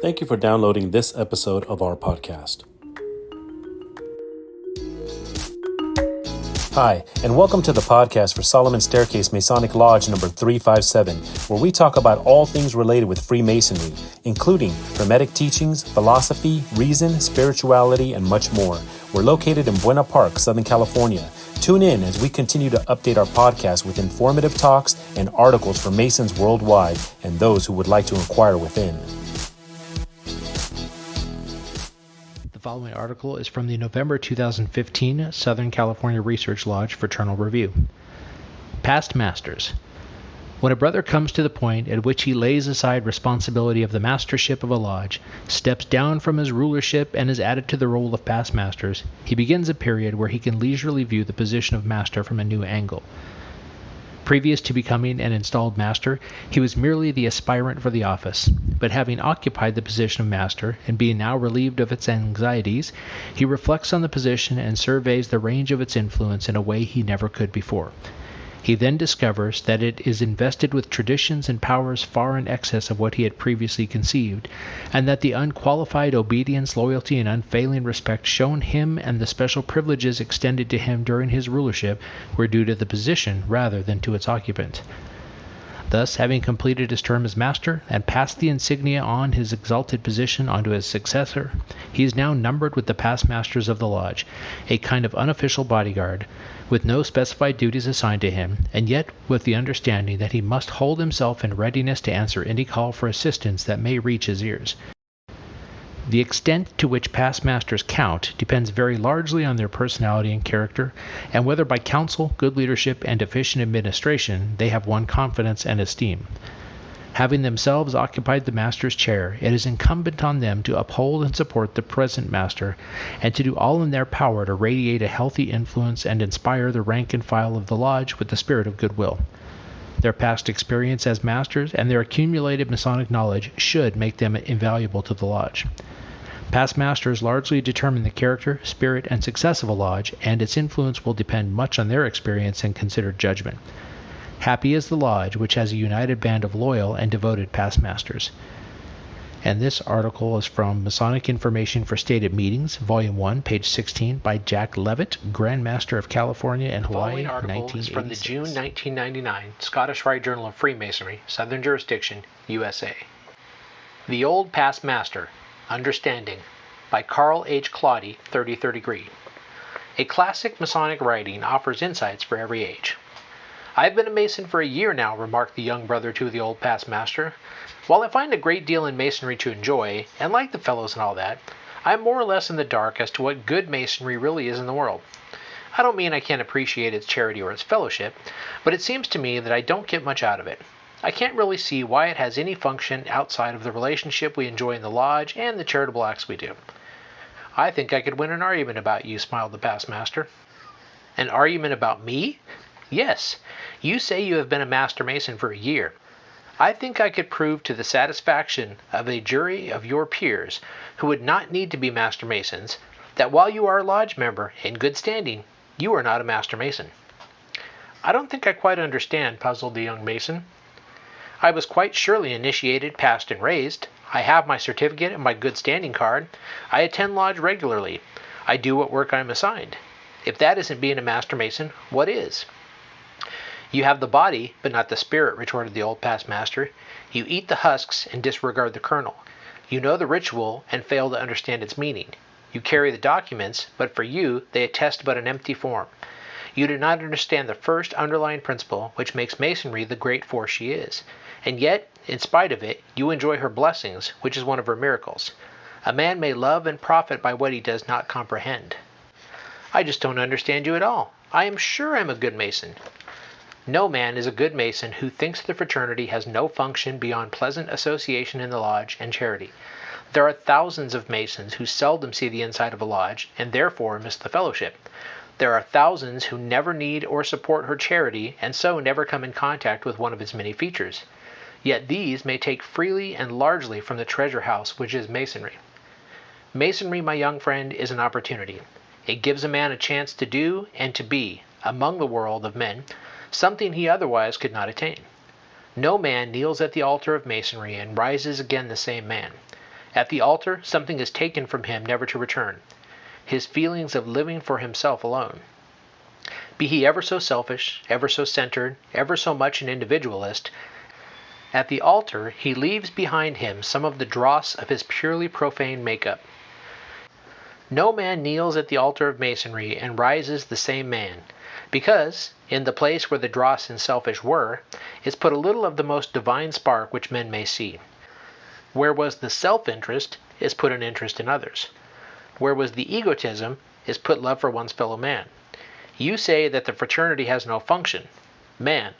Thank you for downloading this episode of our podcast. Hi, and welcome to the podcast for Solomon Staircase Masonic Lodge number 357, where we talk about all things related with Freemasonry, including Hermetic teachings, philosophy, reason, spirituality, and much more. We're located in Buena Park, Southern California. Tune in as we continue to update our podcast with informative talks and articles for Masons worldwide and those who would like to inquire within. The following article is from the November 2015 Southern California Research Lodge Fraternal Review. Past Masters. When a brother comes to the point at which he lays aside responsibility of the mastership of a lodge, steps down from his rulership and is added to the role of past masters, he begins a period where he can leisurely view the position of master from a new angle. Previous to becoming an installed master, he was merely the aspirant for the office, but having occupied the position of master and being now relieved of its anxieties, he reflects on the position and surveys the range of its influence in a way he never could before. He then discovers that it is invested with traditions and powers far in excess of what he had previously conceived, and that the unqualified obedience, loyalty, and unfailing respect shown him and the special privileges extended to him during his rulership were due to the position rather than to its occupant. Thus, having completed his term as master and passed the insignia on his exalted position onto his successor, he is now numbered with the past masters of the lodge, a kind of unofficial bodyguard, with no specified duties assigned to him, and yet with the understanding that he must hold himself in readiness to answer any call for assistance that may reach his ears. The extent to which past masters count depends very largely on their personality and character, and whether by counsel, good leadership, and efficient administration they have won confidence and esteem. Having themselves occupied the master's chair, it is incumbent on them to uphold and support the present master, and to do all in their power to radiate a healthy influence and inspire the rank and file of the lodge with the spirit of goodwill. Their past experience as masters and their accumulated Masonic knowledge should make them invaluable to the lodge. Past masters largely determine the character, spirit, and success of a lodge, and its influence will depend much on their experience and considered judgment. Happy is the lodge which has a united band of loyal and devoted past masters. And this article is from Masonic Information for Stated Meetings, Volume 1, page 16, by Jack Levitt, Grand Master of California and Hawaii, 1986. The following article is from the June 1999 Scottish Rite Journal of Freemasonry, Southern Jurisdiction, USA. The Old Past Master, Understanding, by Carl H. Claudy, 33rd degree. A classic Masonic writing offers insights for every age. I've been a Mason for a year now, remarked the young brother to the old past master. While I find a great deal in Masonry to enjoy, and like the fellows and all that, I'm more or less in the dark as to what good Masonry really is in the world. I don't mean I can't appreciate its charity or its fellowship, but it seems to me that I don't get much out of it. I can't really see why it has any function outside of the relationship we enjoy in the lodge and the charitable acts we do. I think I could win an argument about you, smiled the past master. An argument about me? Yes, you say you have been a Master Mason for a year. I think I could prove to the satisfaction of a jury of your peers, who would not need to be Master Masons, that while you are a lodge member in good standing, you are not a Master Mason. I don't think I quite understand, puzzled the young Mason. I was quite surely initiated, passed, and raised. I have my certificate and my good standing card. I attend lodge regularly. I do what work I am assigned. If that isn't being a Master Mason, what is? You have the body, but not the spirit, retorted the old past master. You eat the husks and disregard the kernel. You know the ritual and fail to understand its meaning. You carry the documents, but for you they attest but an empty form. You do not understand the first underlying principle which makes Masonry the great force she is. And yet, in spite of it, you enjoy her blessings, which is one of her miracles. A man may love and profit by what he does not comprehend. I just don't understand you at all. I am sure I'm a good Mason. No man is a good Mason who thinks the fraternity has no function beyond pleasant association in the lodge and charity. There are thousands of Masons who seldom see the inside of a lodge and therefore miss the fellowship. There are thousands who never need or support her charity and so never come in contact with one of its many features. Yet these may take freely and largely from the treasure house which is Masonry. Masonry, my young friend, is an opportunity. It gives a man a chance to do and to be, among the world of men, something he otherwise could not attain. No man kneels at the altar of Masonry and rises again the same man. At the altar, something is taken from him never to return: his feelings of living for himself alone. Be he ever so selfish, ever so centered, ever so much an individualist, at the altar he leaves behind him some of the dross of his purely profane makeup. No man kneels at the altar of Masonry and rises the same man, because, in the place where the dross and selfish were, is put a little of the most divine spark which men may see. Where was the self-interest, is put an interest in others. Where was the egotism, is put love for one's fellow man. You say that the fraternity has no function. Man,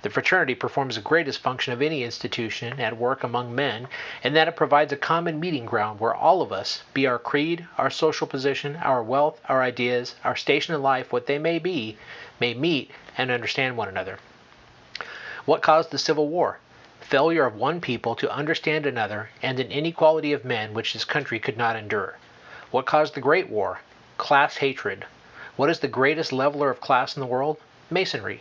the fraternity performs the greatest function of any institution at work among men, in that it provides a common meeting ground where all of us, be our creed, our social position, our wealth, our ideas, our station in life, what they may be, may meet and understand one another. What caused the Civil War? Failure of one people to understand another, and an inequality of men which this country could not endure. What caused the Great War? Class hatred. What is the greatest leveler of class in the world? Masonry.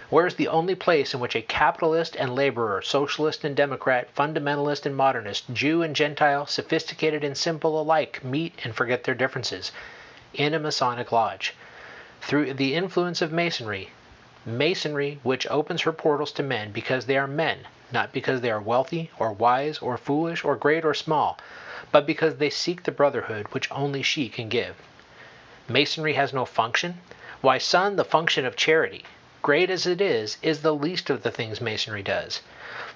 Where is the only place in which a capitalist and laborer, socialist and democrat, fundamentalist and modernist, Jew and Gentile, sophisticated and simple alike meet and forget their differences? In a Masonic lodge. Through the influence of Masonry, which opens her portals to men because they are men, not because they are wealthy or wise or foolish or great or small, but because they seek the brotherhood which only she can give. Masonry has no function? Why, son, the function of charity, great as it is the least of the things Masonry does.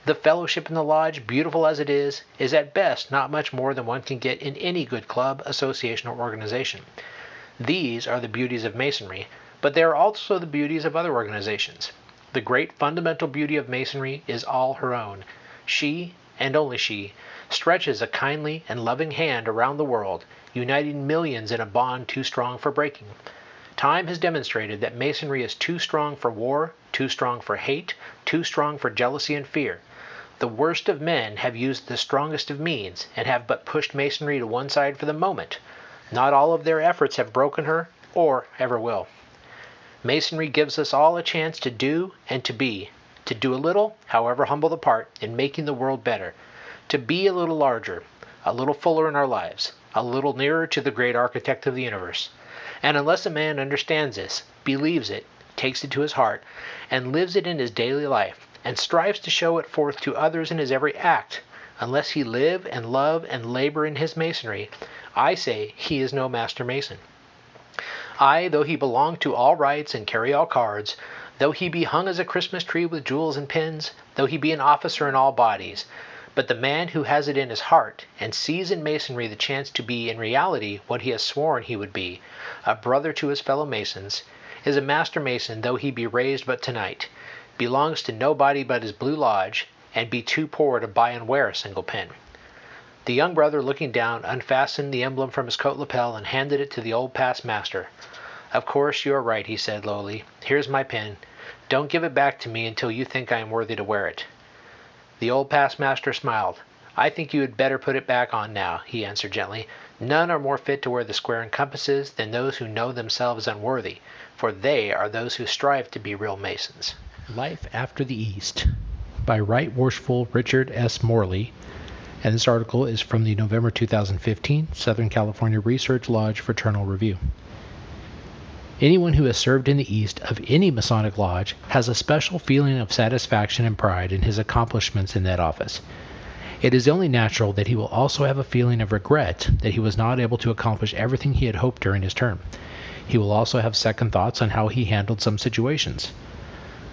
The fellowship in the lodge, beautiful as it is at best not much more than one can get in any good club, association, or organization. These are the beauties of Masonry, but they are also the beauties of other organizations. The great fundamental beauty of Masonry is all her own. She, and only she, stretches a kindly and loving hand around the world, uniting millions in a bond too strong for breaking. Time has demonstrated that Masonry is too strong for war, too strong for hate, too strong for jealousy and fear. The worst of men have used the strongest of means, and have but pushed Masonry to one side for the moment. Not all of their efforts have broken her, or ever will. Masonry gives us all a chance to do and to be. To do a little, however humble the part, in making the world better. To be a little larger, a little fuller in our lives, a little nearer to the great architect of the universe. And unless a man understands this, believes it, takes it to his heart, and lives it in his daily life, and strives to show it forth to others in his every act, unless he live and love and labor in his Masonry, I say he is no Master Mason. Aye, though he belong to all rights and carry all cards, though he be hung as a Christmas tree with jewels and pins, though he be an officer in all bodies, but the man who has it in his heart, and sees in Masonry the chance to be in reality what he has sworn he would be, a brother to his fellow Masons, is a Master Mason though he be raised but tonight, belongs to nobody but his Blue Lodge, and be too poor to buy and wear a single pin. The young brother, looking down, unfastened the emblem from his coat lapel and handed it to the old past master. Of course you are right, he said lowly. Here's my pin. Don't give it back to me until you think I am worthy to wear it. The old past master smiled. I think you had better put it back on now, he answered gently. None are more fit to wear the square and compasses than those who know themselves unworthy, for they are those who strive to be real Masons. Life After the East by Right Worshipful Richard S. Morley, and this article is from the November 2015 Southern California Research Lodge Fraternal Review. Anyone who has served in the East of any Masonic lodge has a special feeling of satisfaction and pride in his accomplishments in that office. It is only natural that he will also have a feeling of regret that he was not able to accomplish everything he had hoped during his term. He will also have second thoughts on how he handled some situations.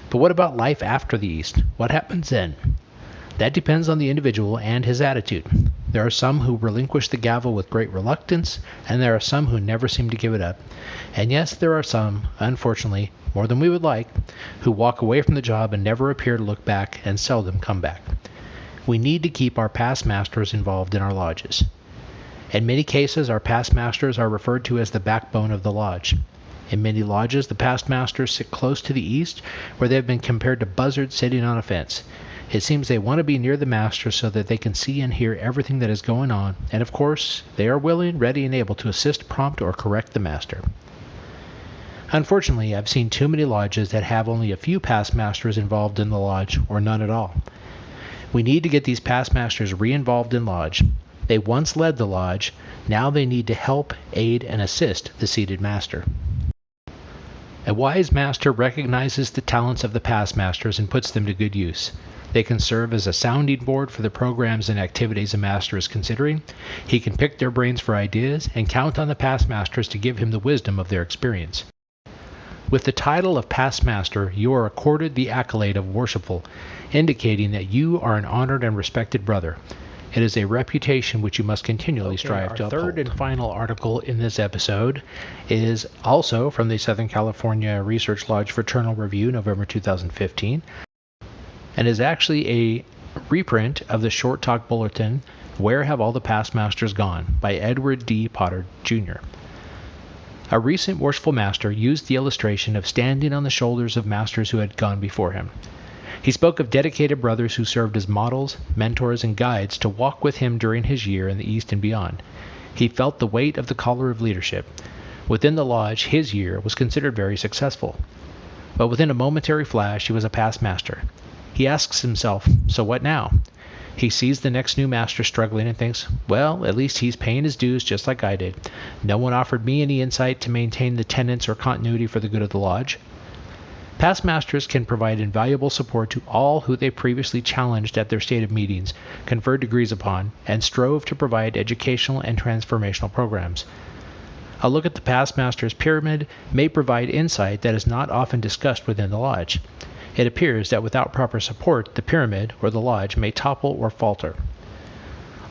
But what about life after the East? What happens then? That depends on the individual and his attitude. There are some who relinquish the gavel with great reluctance, and there are some who never seem to give it up. And yes, there are some, unfortunately, more than we would like, who walk away from the job and never appear to look back and seldom come back. We need to keep our past masters involved in our lodges. In many cases, our past masters are referred to as the backbone of the lodge. In many lodges, the past masters sit close to the east, where they have been compared to buzzards sitting on a fence. It seems they want to be near the master so that they can see and hear everything that is going on, and of course, they are willing, ready, and able to assist, prompt, or correct the master. Unfortunately, I've seen too many lodges that have only a few past masters involved in the lodge, or none at all. We need to get these past masters re-involved in lodge. They once led the lodge, now they need to help, aid, and assist the seated master. A wise master recognizes the talents of the past masters and puts them to good use. They can serve as a sounding board for the programs and activities a master is considering. He can pick their brains for ideas and count on the past masters to give him the wisdom of their experience. With the title of past master, you are accorded the accolade of worshipful, indicating that you are an honored and respected brother. It is a reputation which you must continually strive to uphold. Our third and final article in this episode is also from the Southern California Research Lodge Fraternal Review, November 2015, and is actually a reprint of the Short Talk Bulletin, Where Have All the Past Masters Gone? By Edward D. Potter, Jr. A recent worshipful master used the illustration of standing on the shoulders of masters who had gone before him. He spoke of dedicated brothers who served as models, mentors, and guides to walk with him during his year in the East and beyond. He felt the weight of the collar of leadership. Within the lodge, his year was considered very successful. But within a momentary flash, he was a past master. He asks himself, so what now? He sees the next new master struggling and thinks, well, at least he's paying his dues just like I did. No one offered me any insight to maintain the tenets or continuity for the good of the lodge. Past masters can provide invaluable support to all who they previously challenged at their stated meetings, conferred degrees upon, and strove to provide educational and transformational programs. A look at the past master's pyramid may provide insight that is not often discussed within the lodge. It appears that without proper support, the pyramid, or the lodge, may topple or falter.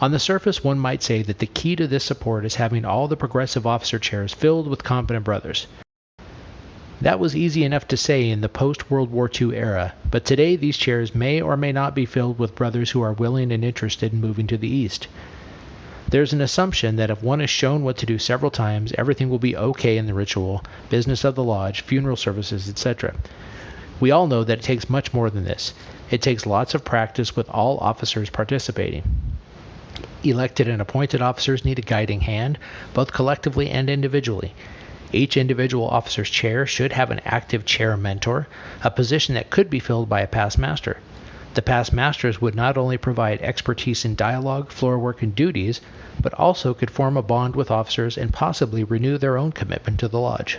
On the surface, one might say that the key to this support is having all the progressive officer chairs filled with competent brothers. That was easy enough to say in the post-World War II era, but today these chairs may or may not be filled with brothers who are willing and interested in moving to the East. There's an assumption that if one is shown what to do several times, everything will be okay in the ritual, business of the lodge, funeral services, etc. We all know that it takes much more than this. It takes lots of practice with all officers participating. Elected and appointed officers need a guiding hand, both collectively and individually. Each individual officer's chair should have an active chair mentor, a position that could be filled by a past master. The past masters would not only provide expertise in dialogue, floor work, and duties, but also could form a bond with officers and possibly renew their own commitment to the lodge.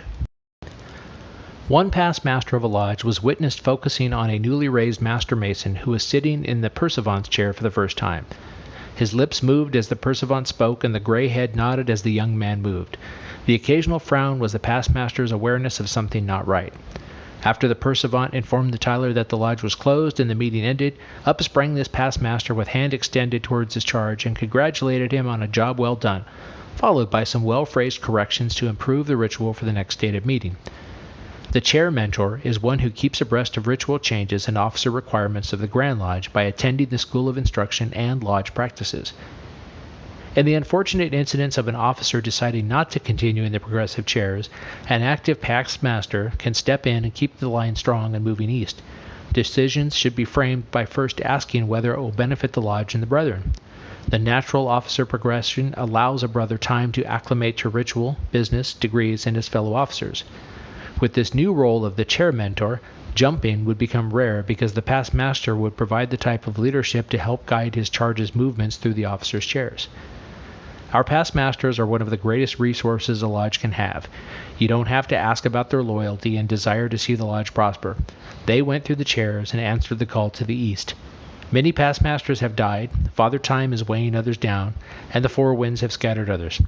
One past master of a lodge was witnessed focusing on a newly raised master mason who was sitting in the pursuivant's chair for the first time. His lips moved as the pursuivant spoke, and the gray head nodded as the young man moved. The occasional frown was the past master's awareness of something not right. After the pursuivant informed the Tyler that the lodge was closed and the meeting ended, up sprang this past master with hand extended towards his charge and congratulated him on a job well done, followed by some well-phrased corrections to improve the ritual for the next stated meeting. The chair mentor is one who keeps abreast of ritual changes and officer requirements of the Grand Lodge by attending the School of Instruction and lodge practices. In the unfortunate incidents of an officer deciding not to continue in the progressive chairs, an active past master can step in and keep the line strong and moving east. Decisions should be framed by first asking whether it will benefit the lodge and the brethren. The natural officer progression allows a brother time to acclimate to ritual, business, degrees, and his fellow officers. With this new role of the chair mentor, jumping would become rare because the past master would provide the type of leadership to help guide his charge's movements through the officers' chairs. Our past masters are one of the greatest resources a lodge can have. You don't have to ask about their loyalty and desire to see the lodge prosper. They went through the chairs and answered the call to the East. Many past masters have died, Father Time is weighing others down, and the four winds have scattered others.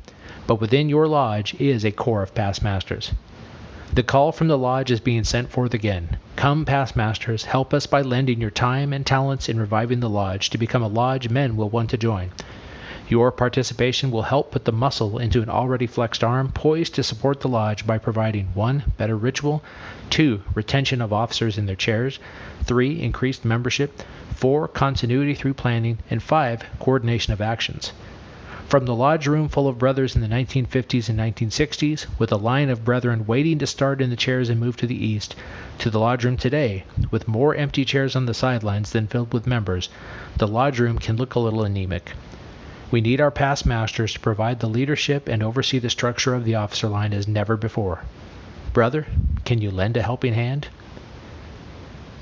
But within your lodge is a core of past masters. The call from the lodge is being sent forth again. Come, past masters, help us by lending your time and talents in reviving the lodge to become a lodge men will want to join. Your participation will help put the muscle into an already flexed arm poised to support the lodge by providing 1. Better ritual, 2. Retention of officers in their chairs, 3. Increased membership, 4. Continuity through planning, and 5. Coordination of actions. From the lodge room full of brothers in the 1950s and 1960s, with a line of brethren waiting to start in the chairs and move to the east, to the lodge room today, with more empty chairs on the sidelines than filled with members, the lodge room can look a little anemic. We need our past masters to provide the leadership and oversee the structure of the officer line as never before. Brother, can you lend a helping hand?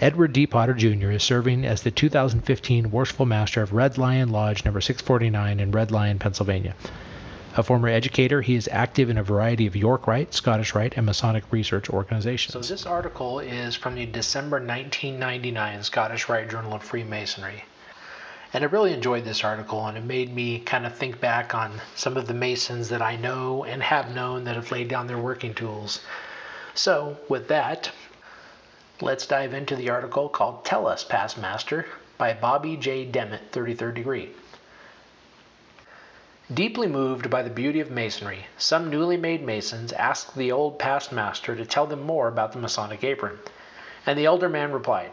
Edward D. Potter Jr. is serving as the 2015 Worshipful Master of Red Lion Lodge number 649 in Red Lion, Pennsylvania. A former educator, he is active in a variety of York Rite, Scottish Rite, and Masonic research organizations. So this article is from the December 1999 Scottish Rite Journal of Freemasonry. And I really enjoyed this article, and it made me kind of think back on some of the Masons that I know and have known that have laid down their working tools. So with that, let's dive into the article called Tell Us, Past Master by Bobby J. Demmett, 33rd degree. Deeply moved by the beauty of Masonry, some newly made Masons asked the old past master to tell them more about the Masonic apron, and the elder man replied,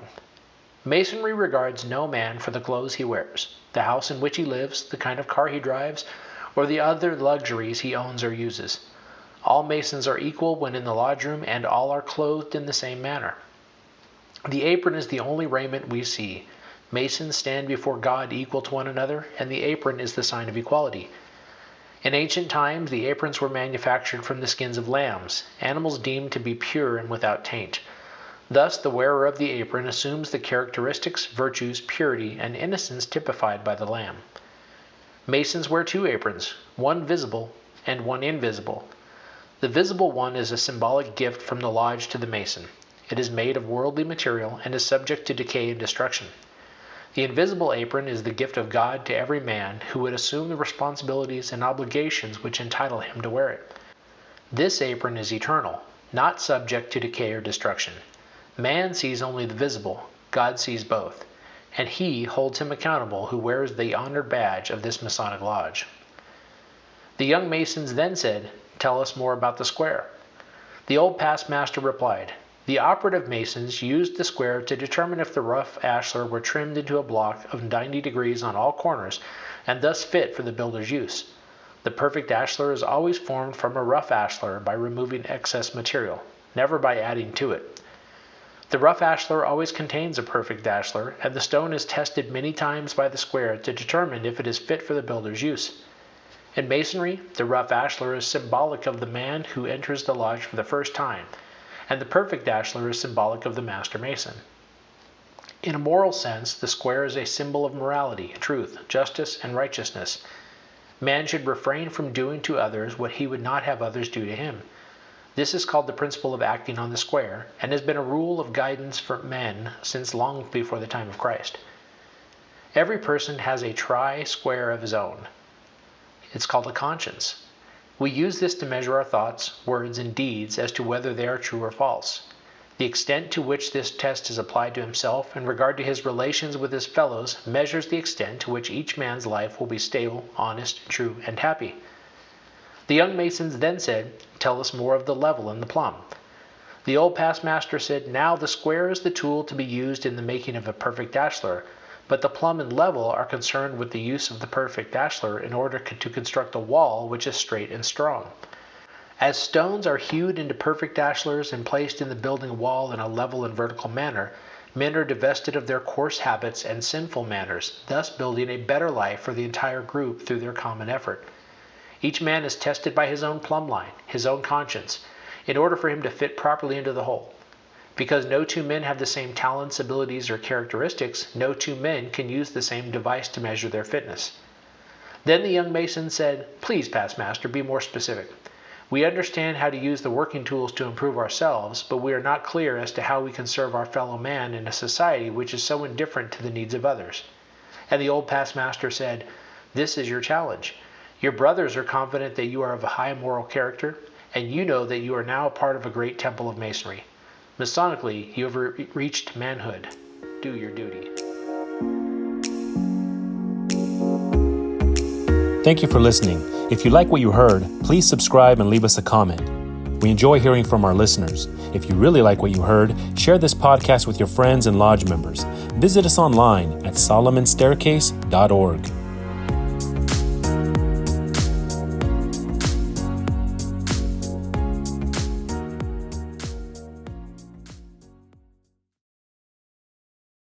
Masonry regards no man for the clothes he wears, the house in which he lives, the kind of car he drives, or the other luxuries he owns or uses. All Masons are equal when in the lodge room, and all are clothed in the same manner. The apron is the only raiment we see. Masons stand before God equal to one another, and the apron is the sign of equality. In ancient times, the aprons were manufactured from the skins of lambs, animals deemed to be pure and without taint. Thus, the wearer of the apron assumes the characteristics, virtues, purity, and innocence typified by the lamb. Masons wear two aprons, one visible and one invisible. The visible one is a symbolic gift from the lodge to the Mason. It is made of worldly material and is subject to decay and destruction. The invisible apron is the gift of God to every man who would assume the responsibilities and obligations which entitle him to wear it. This apron is eternal, not subject to decay or destruction. Man sees only the visible, God sees both, and he holds him accountable who wears the honored badge of this Masonic lodge. The young Masons then said, Tell us more about the square. The old past master replied, The operative Masons used the square to determine if the rough ashlar were trimmed into a block of 90 degrees on all corners and thus fit for the builder's use. The perfect ashlar is always formed from a rough ashlar by removing excess material, never by adding to it. The rough ashlar always contains a perfect ashlar, and the stone is tested many times by the square to determine if it is fit for the builder's use. In Masonry, the rough ashlar is symbolic of the man who enters the lodge for the first time, and the perfect ashlar is symbolic of the Master Mason. In a moral sense, the square is a symbol of morality, truth, justice, and righteousness. Man should refrain from doing to others what he would not have others do to him. This is called the principle of acting on the square, and has been a rule of guidance for men since long before the time of Christ. Every person has a tri-square of his own. It's called a conscience. We use this to measure our thoughts, words, and deeds as to whether they are true or false. The extent to which this test is applied to himself in regard to his relations with his fellows measures the extent to which each man's life will be stable, honest, true, and happy. The young Masons then said, Tell us more of the level and the plumb. The old past master said, Now the square is the tool to be used in the making of a perfect ashlar, but the plumb and level are concerned with the use of the perfect ashlar in order to construct a wall which is straight and strong. As stones are hewed into perfect ashlars and placed in the building wall in a level and vertical manner, men are divested of their coarse habits and sinful manners, thus building a better life for the entire group through their common effort. Each man is tested by his own plumb line, his own conscience, in order for him to fit properly into the whole. Because no two men have the same talents, abilities, or characteristics, no two men can use the same device to measure their fitness. Then the young Mason said, Please, past master, be more specific. We understand how to use the working tools to improve ourselves, but we are not clear as to how we can serve our fellow man in a society which is so indifferent to the needs of others. And the old past master said, This is your challenge. Your brothers are confident that you are of a high moral character, and you know that you are now a part of a great temple of Masonry. Masonically, you have reached manhood. Do your duty. Thank you for listening. If you like what you heard, please subscribe and leave us a comment. We enjoy hearing from our listeners. If you really like what you heard, share this podcast with your friends and lodge members. Visit us online at solomonstaircase.org.